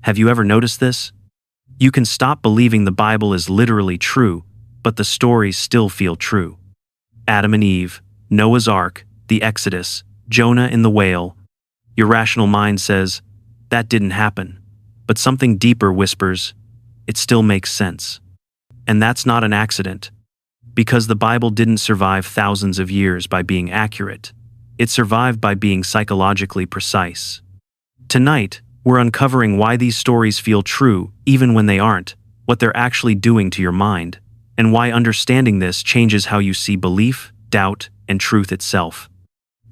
Have you ever noticed this? You can stop believing the Bible is literally true, but the stories still feel true. Adam and Eve, Noah's Ark, the Exodus, Jonah in the whale. Your rational mind says, that didn't happen. But something deeper whispers, it still makes sense. And that's not an accident. Because the Bible didn't survive thousands of years by being accurate. It survived by being psychologically precise. Tonight, we're uncovering why these stories feel true even when they aren't, what they're actually doing to your mind, and why understanding this changes how you see belief, doubt, and truth itself.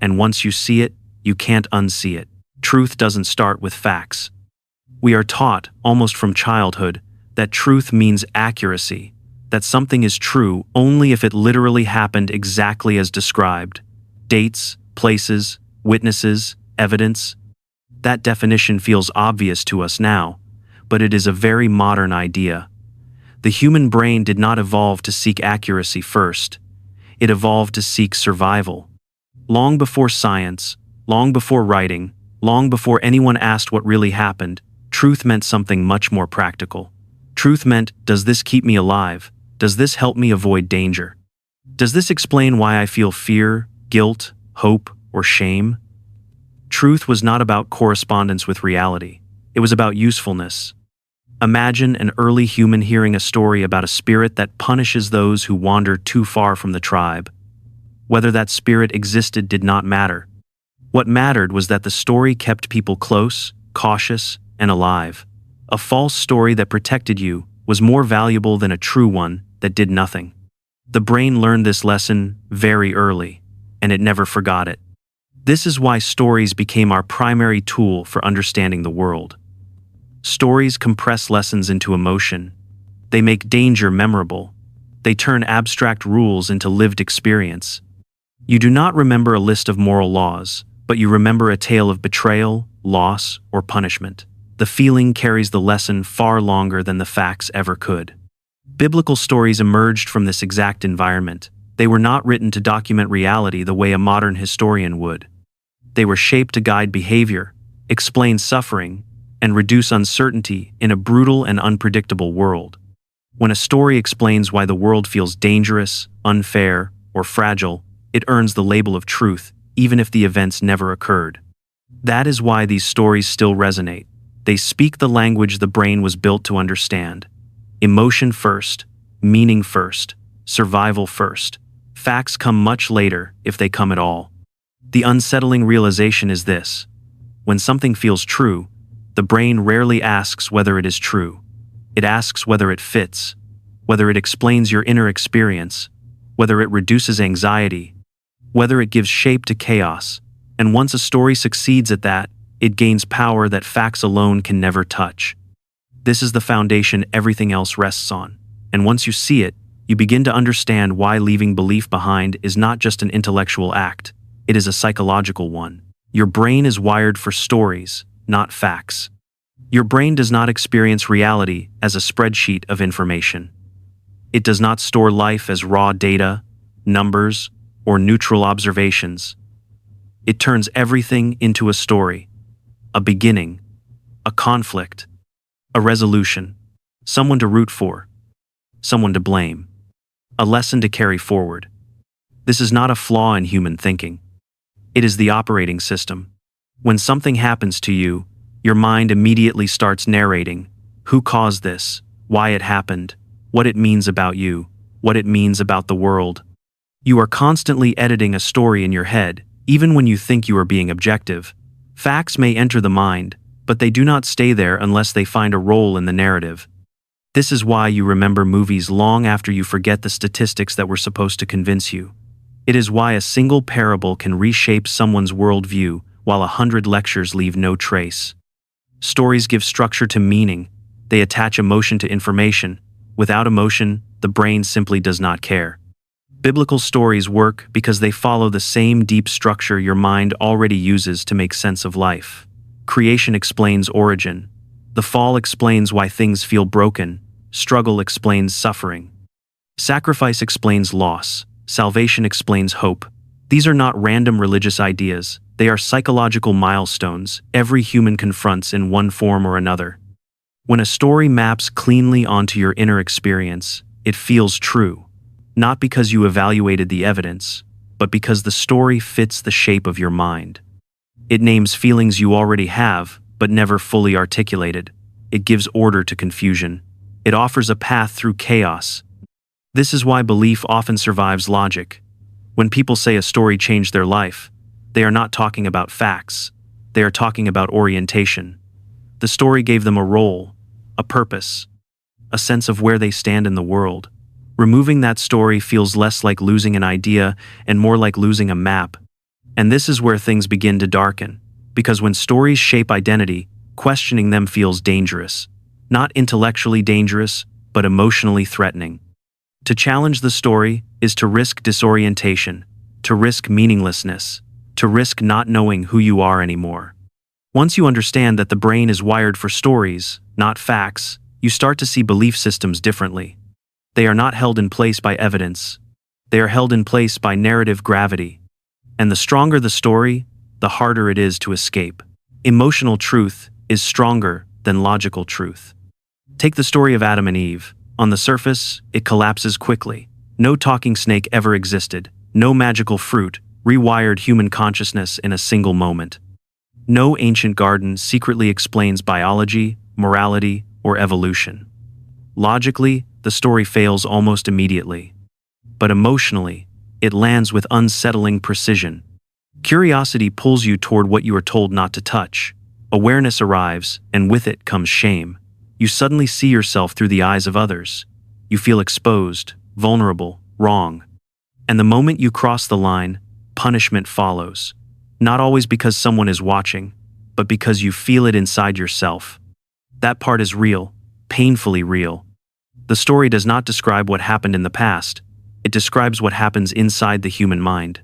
And once you see it, you can't unsee it. Truth doesn't start with facts. We are taught, almost from childhood, that truth means accuracy, that something is true only if it literally happened exactly as described. Dates, places, witnesses, evidence. That definition feels obvious to us now, but it is a very modern idea. The human brain did not evolve to seek accuracy first. It evolved to seek survival. Long before science, long before writing, long before anyone asked what really happened, truth meant something much more practical. Truth meant, does this keep me alive? Does this help me avoid danger? Does this explain why I feel fear, guilt, hope, or shame? Truth was not about correspondence with reality. It was about usefulness. Imagine an early human hearing a story about a spirit that punishes those who wander too far from the tribe. Whether that spirit existed did not matter. What mattered was that the story kept people close, cautious, and alive. A false story that protected you was more valuable than a true one that did nothing. The brain learned this lesson very early, and it never forgot it. This is why stories became our primary tool for understanding the world. Stories compress lessons into emotion. They make danger memorable. They turn abstract rules into lived experience. You do not remember a list of moral laws, but you remember a tale of betrayal, loss, or punishment. The feeling carries the lesson far longer than the facts ever could. Biblical stories emerged from this exact environment. They were not written to document reality the way a modern historian would. They were shaped to guide behavior, explain suffering, and reduce uncertainty in a brutal and unpredictable world. When a story explains why the world feels dangerous, unfair, or fragile, it earns the label of truth, even if the events never occurred. That is why these stories still resonate. They speak the language the brain was built to understand. Emotion first, meaning first, survival first. Facts come much later, if they come at all. The unsettling realization is this: when something feels true, the brain rarely asks whether it is true. It asks whether it fits, whether it explains your inner experience, whether it reduces anxiety, whether it gives shape to chaos. And once a story succeeds at that, it gains power that facts alone can never touch. This is the foundation everything else rests on. And once you see it, you begin to understand why leaving belief behind is not just an intellectual act, it is a psychological one. Your brain is wired for stories, not facts. Your brain does not experience reality as a spreadsheet of information. It does not store life as raw data, numbers, or neutral observations. It turns everything into a story, a beginning, a conflict, a resolution, someone to root for, someone to blame, a lesson to carry forward. This is not a flaw in human thinking. It is the operating system. When something happens to you, your mind immediately starts narrating who caused this, why it happened, what it means about you, what it means about the world. You are constantly editing a story in your head, even when you think you are being objective. Facts may enter the mind, but they do not stay there unless they find a role in the narrative. This is why you remember movies long after you forget the statistics that were supposed to convince you. It is why a single parable can reshape someone's worldview, while 100 lectures leave no trace. Stories give structure to meaning. They attach emotion to information. Without emotion, the brain simply does not care. Biblical stories work because they follow the same deep structure your mind already uses to make sense of life. Creation explains origin. The fall explains why things feel broken. Struggle explains suffering. Sacrifice explains loss. Salvation explains hope. These are not random religious ideas. They are psychological milestones every human confronts in one form or another. When a story maps cleanly onto your inner experience, it feels true, not because you evaluated the evidence, but because the story fits the shape of your mind. It names feelings you already have, but never fully articulated. It gives order to confusion. It offers a path through chaos. This is why belief often survives logic. When people say a story changed their life, they are not talking about facts. They are talking about orientation. The story gave them a role, a purpose, a sense of where they stand in the world. Removing that story feels less like losing an idea and more like losing a map. And this is where things begin to darken, because when stories shape identity, questioning them feels dangerous. Not intellectually dangerous, but emotionally threatening. To challenge the story is to risk disorientation, to risk meaninglessness, to risk not knowing who you are anymore. Once you understand that the brain is wired for stories, not facts, you start to see belief systems differently. They are not held in place by evidence. They are held in place by narrative gravity. And the stronger the story, the harder it is to escape. Emotional truth is stronger than logical truth. Take the story of Adam and Eve. On the surface, it collapses quickly. No talking snake ever existed. No magical fruit rewired human consciousness in a single moment. No ancient garden secretly explains biology, morality, or evolution. Logically, the story fails almost immediately. But emotionally, it lands with unsettling precision. Curiosity pulls you toward what you are told not to touch. Awareness arrives, and with it comes shame. You suddenly see yourself through the eyes of others. You feel exposed, vulnerable, wrong. And the moment you cross the line, punishment follows. Not always because someone is watching, but because you feel it inside yourself. That part is real, painfully real. The story does not describe what happened in the past. It describes what happens inside the human mind.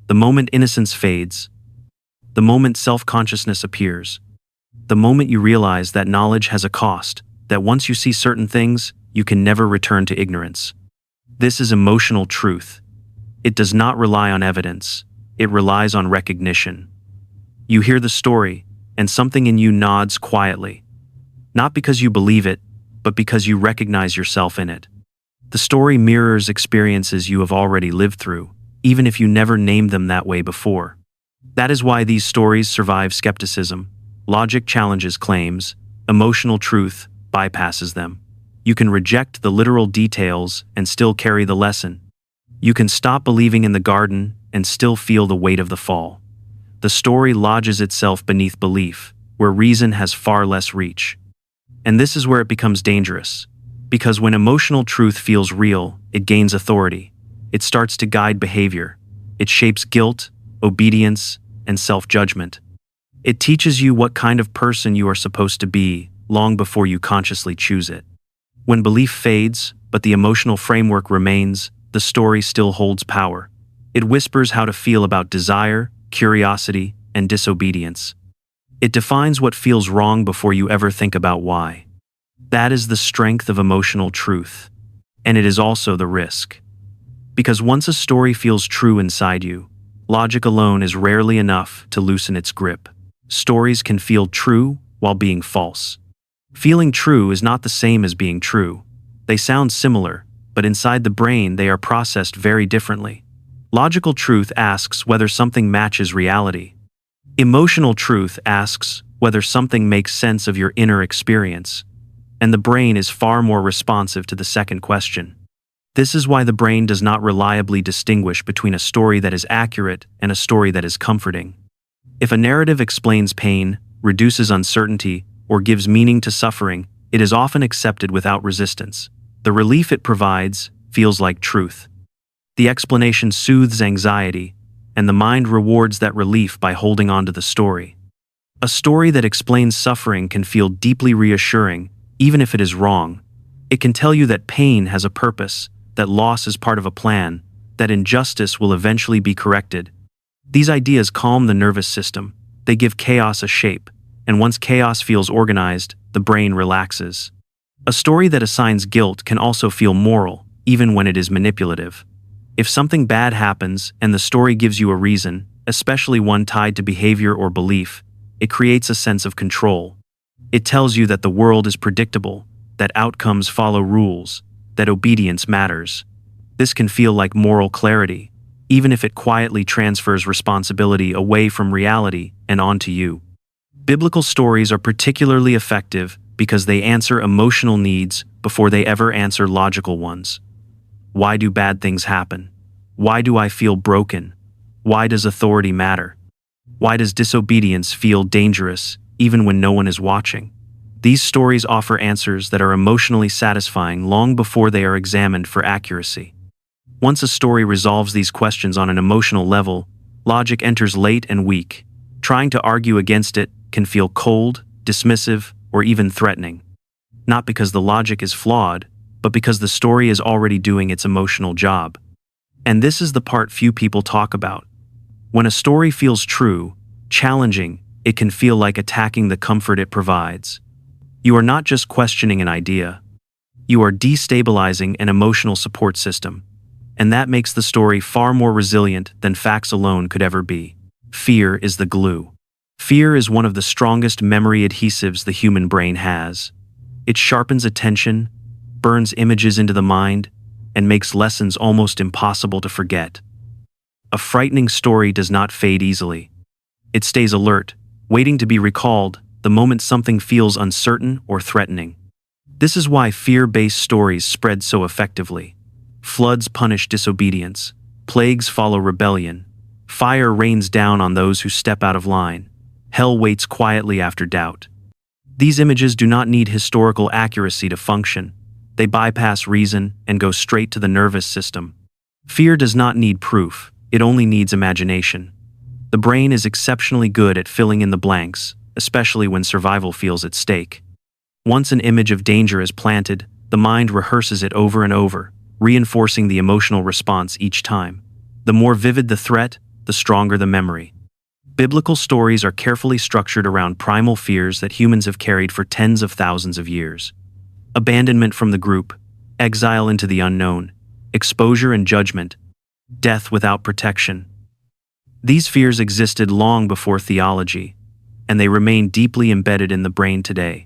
The moment innocence fades, the moment self-consciousness appears, the moment you realize that knowledge has a cost, that once you see certain things, you can never return to ignorance. This is emotional truth. It does not rely on evidence. It relies on recognition. You hear the story, and something in you nods quietly. Not because you believe it, but because you recognize yourself in it. The story mirrors experiences you have already lived through, even if you never named them that way before. That is why these stories survive skepticism. Logic challenges claims, emotional truth bypasses them. You can reject the literal details and still carry the lesson. You can stop believing in the garden and still feel the weight of the fall. The story lodges itself beneath belief, where reason has far less reach. And this is where it becomes dangerous. Because when emotional truth feels real, it gains authority. It starts to guide behavior. It shapes guilt, obedience, and self-judgment. It teaches you what kind of person you are supposed to be long before you consciously choose it. When belief fades, but the emotional framework remains, the story still holds power. It whispers how to feel about desire, curiosity, and disobedience. It defines what feels wrong before you ever think about why. That is the strength of emotional truth. And it is also the risk. Because once a story feels true inside you, logic alone is rarely enough to loosen its grip. Stories can feel true while being false. Feeling true is not the same as being true. They sound similar, but inside the brain they are processed very differently. Logical truth asks whether something matches reality. Emotional truth asks whether something makes sense of your inner experience. And the brain is far more responsive to the second question. This is why the brain does not reliably distinguish between a story that is accurate and a story that is comforting. If a narrative explains pain, reduces uncertainty, or gives meaning to suffering, it is often accepted without resistance. The relief it provides feels like truth. The explanation soothes anxiety, and the mind rewards that relief by holding on to the story. A story that explains suffering can feel deeply reassuring, even if it is wrong. It can tell you that pain has a purpose, that loss is part of a plan, that injustice will eventually be corrected. These ideas calm the nervous system. They give chaos a shape, and once chaos feels organized, the brain relaxes. A story that assigns guilt can also feel moral, even when it is manipulative. If something bad happens and the story gives you a reason, especially one tied to behavior or belief, it creates a sense of control. It tells you that the world is predictable, that outcomes follow rules, that obedience matters. This can feel like moral clarity, even if it quietly transfers responsibility away from reality and onto you. Biblical stories are particularly effective because they answer emotional needs before they ever answer logical ones. Why do bad things happen? Why do I feel broken? Why does authority matter? Why does disobedience feel dangerous even when no one is watching? These stories offer answers that are emotionally satisfying long before they are examined for accuracy. Once a story resolves these questions on an emotional level, logic enters late and weak. Trying to argue against it can feel cold, dismissive, or even threatening. Not because the logic is flawed, but because the story is already doing its emotional job. And this is the part few people talk about. When a story feels true, challenging, it can feel like attacking the comfort it provides. You are not just questioning an idea. You are destabilizing an emotional support system. And that makes the story far more resilient than facts alone could ever be. Fear is the glue. Fear is one of the strongest memory adhesives the human brain has. It sharpens attention, burns images into the mind, and makes lessons almost impossible to forget. A frightening story does not fade easily. It stays alert, waiting to be recalled the moment something feels uncertain or threatening. This is why fear-based stories spread so effectively. Floods punish disobedience, plagues follow rebellion, fire rains down on those who step out of line, hell waits quietly after doubt. These images do not need historical accuracy to function. They bypass reason and go straight to the nervous system. Fear does not need proof, it only needs imagination. The brain is exceptionally good at filling in the blanks, especially when survival feels at stake. Once an image of danger is planted, the mind rehearses it over and over, reinforcing the emotional response each time. The more vivid the threat, the stronger the memory. Biblical stories are carefully structured around primal fears that humans have carried for tens of thousands of years. Abandonment from the group, exile into the unknown, exposure and judgment, death without protection. These fears existed long before theology, and they remain deeply embedded in the brain today.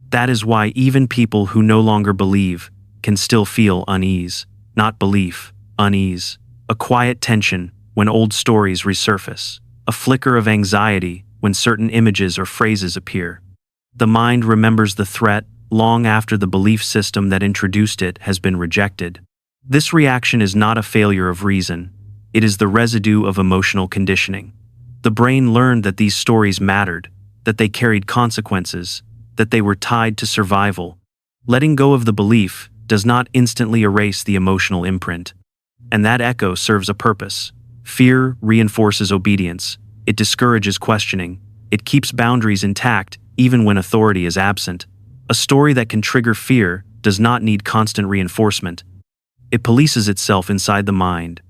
That is why even people who no longer believe can still feel unease, not belief, unease, a quiet tension when old stories resurface, a flicker of anxiety when certain images or phrases appear. The mind remembers the threat long after the belief system that introduced it has been rejected. This reaction is not a failure of reason, it is the residue of emotional conditioning. The brain learned that these stories mattered, that they carried consequences, that they were tied to survival. Letting go of the belief does not instantly erase the emotional imprint. And that echo serves a purpose. Fear reinforces obedience. It discourages questioning. It keeps boundaries intact even when authority is absent. A story that can trigger fear does not need constant reinforcement. It polices itself inside the mind.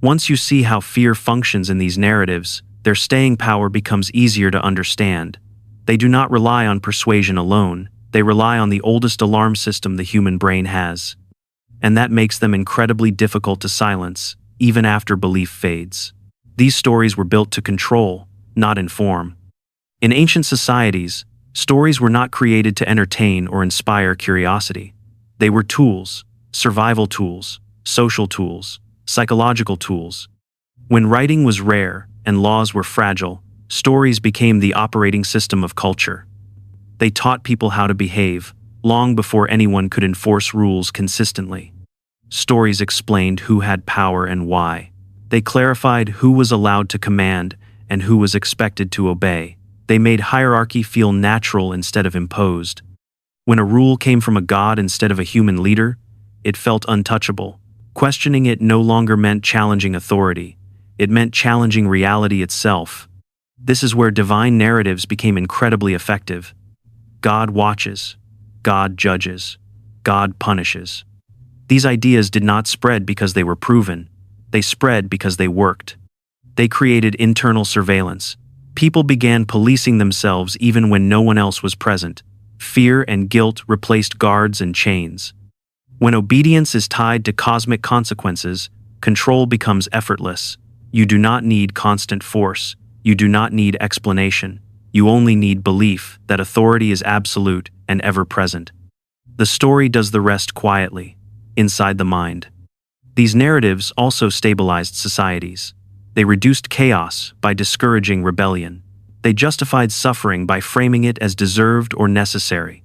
Once you see how fear functions in these narratives, their staying power becomes easier to understand. They do not rely on persuasion alone. They rely on the oldest alarm system the human brain has. And that makes them incredibly difficult to silence, even after belief fades. These stories were built to control, not inform. In ancient societies, stories were not created to entertain or inspire curiosity. They were tools, survival tools, social tools, psychological tools. When writing was rare and laws were fragile, stories became the operating system of culture. They taught people how to behave, long before anyone could enforce rules consistently. Stories explained who had power and why. They clarified who was allowed to command and who was expected to obey. They made hierarchy feel natural instead of imposed. When a rule came from a god instead of a human leader, it felt untouchable. Questioning it no longer meant challenging authority. It meant challenging reality itself. This is where divine narratives became incredibly effective. God watches. God judges. God punishes. These ideas did not spread because they were proven. They spread because they worked. They created internal surveillance. People began policing themselves even when no one else was present. Fear and guilt replaced guards and chains. When obedience is tied to cosmic consequences, control becomes effortless. You do not need constant force. You do not need explanation. You only need belief that authority is absolute and ever-present. The story does the rest quietly, inside the mind. These narratives also stabilized societies. They reduced chaos by discouraging rebellion. They justified suffering by framing it as deserved or necessary.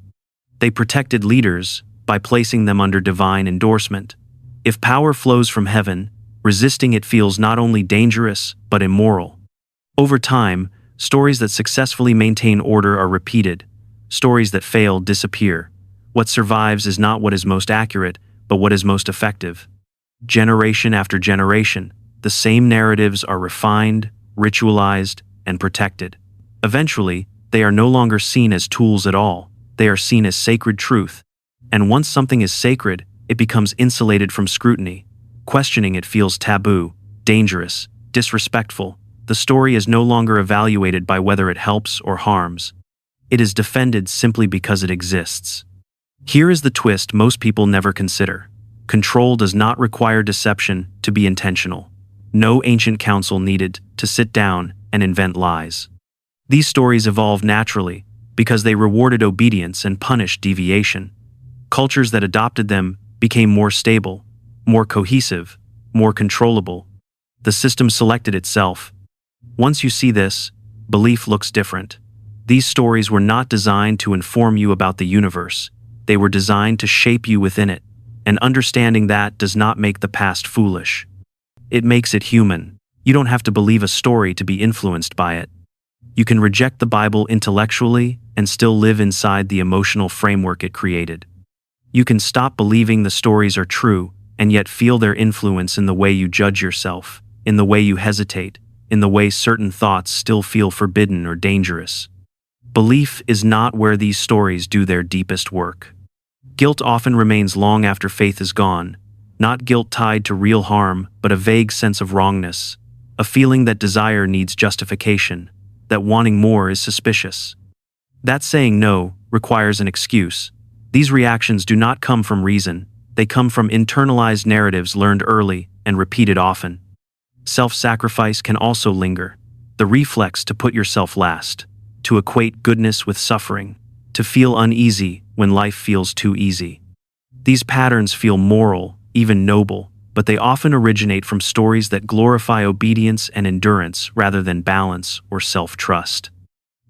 They protected leaders by placing them under divine endorsement. If power flows from heaven, resisting it feels not only dangerous but immoral. Over time, stories that successfully maintain order are repeated. Stories that fail disappear. What survives is not what is most accurate, but what is most effective. Generation after generation, the same narratives are refined, ritualized, and protected. Eventually, they are no longer seen as tools at all. They are seen as sacred truth. And once something is sacred, it becomes insulated from scrutiny. Questioning it feels taboo, dangerous, disrespectful. The story is no longer evaluated by whether it helps or harms. It is defended simply because it exists. Here is the twist most people never consider. Control does not require deception to be intentional. No ancient council needed to sit down and invent lies. These stories evolved naturally because they rewarded obedience and punished deviation. Cultures that adopted them became more stable, more cohesive, more controllable. The system selected itself. Once you see this, belief looks different. These stories were not designed to inform you about the universe. They were designed to shape you within it. And understanding that does not make the past foolish. It makes it human. You don't have to believe a story to be influenced by it. You can reject the Bible intellectually and still live inside the emotional framework it created. You can stop believing the stories are true and yet feel their influence in the way you judge yourself, in the way you hesitate, in the way certain thoughts still feel forbidden or dangerous. Belief is not where these stories do their deepest work. Guilt often remains long after faith is gone, not guilt tied to real harm, but a vague sense of wrongness, a feeling that desire needs justification, that wanting more is suspicious. That saying no requires an excuse. These reactions do not come from reason, they come from internalized narratives learned early and repeated often. Self-sacrifice can also linger, the reflex to put yourself last, to equate goodness with suffering, to feel uneasy when life feels too easy. These patterns feel moral, even noble, but they often originate from stories that glorify obedience and endurance rather than balance or self-trust.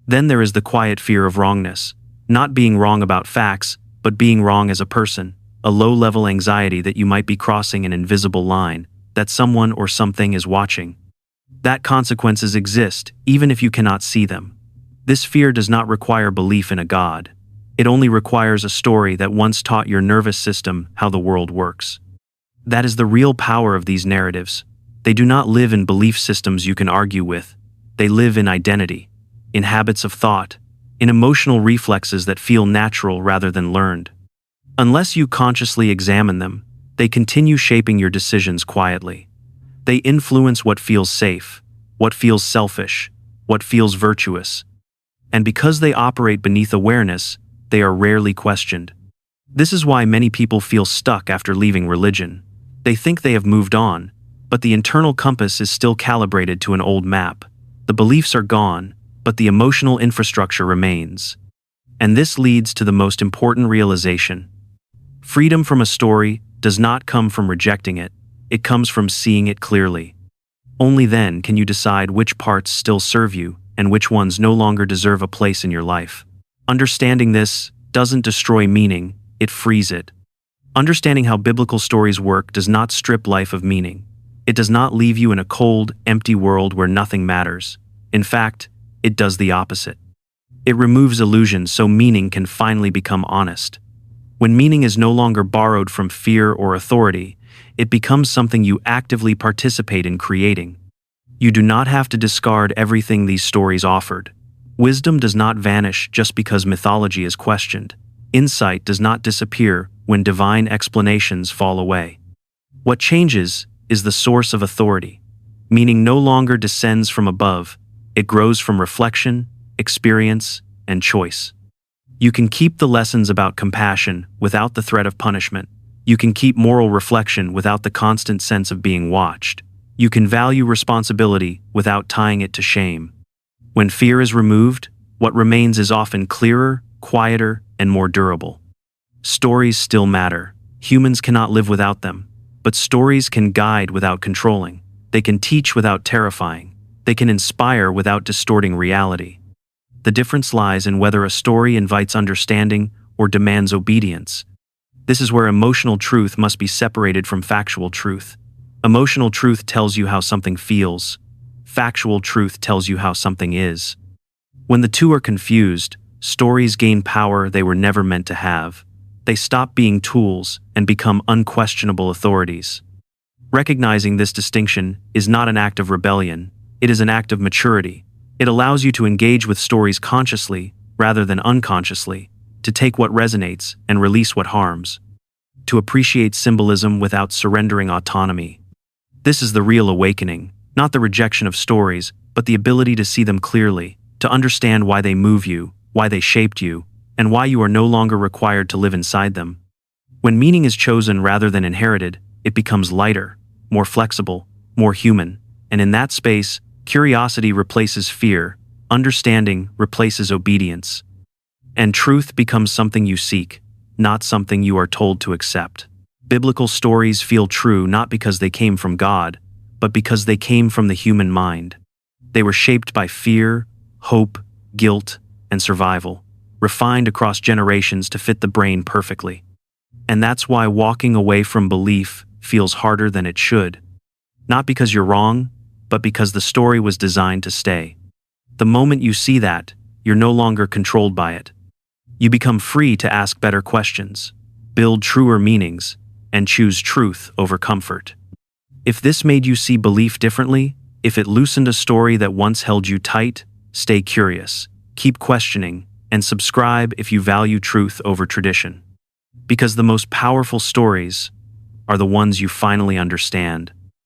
Then there is the quiet fear of wrongness, not being wrong about facts, but being wrong as a person, a low-level anxiety that you might be crossing an invisible line, that someone or something is watching. That consequences exist, even if you cannot see them. This fear does not require belief in a God. It only requires a story that once taught your nervous system how the world works. That is the real power of these narratives. They do not live in belief systems you can argue with. They live in identity, in habits of thought, in emotional reflexes that feel natural rather than learned. Unless you consciously examine them, they continue shaping your decisions quietly. They influence what feels safe, what feels selfish, what feels virtuous. And because they operate beneath awareness, they are rarely questioned. This is why many people feel stuck after leaving religion. They think they have moved on, but the internal compass is still calibrated to an old map. The beliefs are gone, but the emotional infrastructure remains. And this leads to the most important realization. Freedom from a story does not come from rejecting it, it comes from seeing it clearly. Only then can you decide which parts still serve you and which ones no longer deserve a place in your life. Understanding this doesn't destroy meaning, it frees it. Understanding how biblical stories work does not strip life of meaning. It does not leave you in a cold, empty world where nothing matters. In fact, it does the opposite. It removes illusions so meaning can finally become honest. When meaning is no longer borrowed from fear or authority, it becomes something you actively participate in creating. You do not have to discard everything these stories offered. Wisdom does not vanish just because mythology is questioned. Insight does not disappear when divine explanations fall away. What changes is the source of authority. Meaning no longer descends from above, it grows from reflection, experience, and choice. You can keep the lessons about compassion without the threat of punishment. You can keep moral reflection without the constant sense of being watched. You can value responsibility without tying it to shame. When fear is removed, What remains is often clearer, quieter, and more durable. Stories still matter. Humans cannot live without them. But stories can guide without controlling. They can teach without terrifying. They can inspire without distorting reality. The difference lies in whether a story invites understanding or demands obedience. This is where emotional truth must be separated from factual truth. Emotional truth tells you how something feels. Factual truth tells you how something is. When the two are confused, stories gain power they were never meant to have. They stop being tools and become unquestionable authorities. Recognizing this distinction is not an act of rebellion, it is an act of maturity. It allows you to engage with stories consciously rather than unconsciously, to take what resonates and release what harms, to appreciate symbolism without surrendering autonomy. This is the real awakening, not the rejection of stories, but the ability to see them clearly, to understand why they move you, why they shaped you, and why you are no longer required to live inside them. When meaning is chosen rather than inherited, it becomes lighter, more flexible, more human, and in that space, curiosity replaces fear, understanding replaces obedience, and truth becomes something you seek, not something you are told to accept. Biblical stories feel true not because they came from God, but because they came from the human mind. They were shaped by fear, hope, guilt, and survival, refined across generations to fit the brain perfectly. And that's why walking away from belief feels harder than it should. Not because you're wrong, but because the story was designed to stay. The moment you see that, you're no longer controlled by it. You become free to ask better questions, build truer meanings, and choose truth over comfort. If this made you see belief differently, if it loosened a story that once held you tight, stay curious, keep questioning, and subscribe if you value truth over tradition. Because the most powerful stories are the ones you finally understand.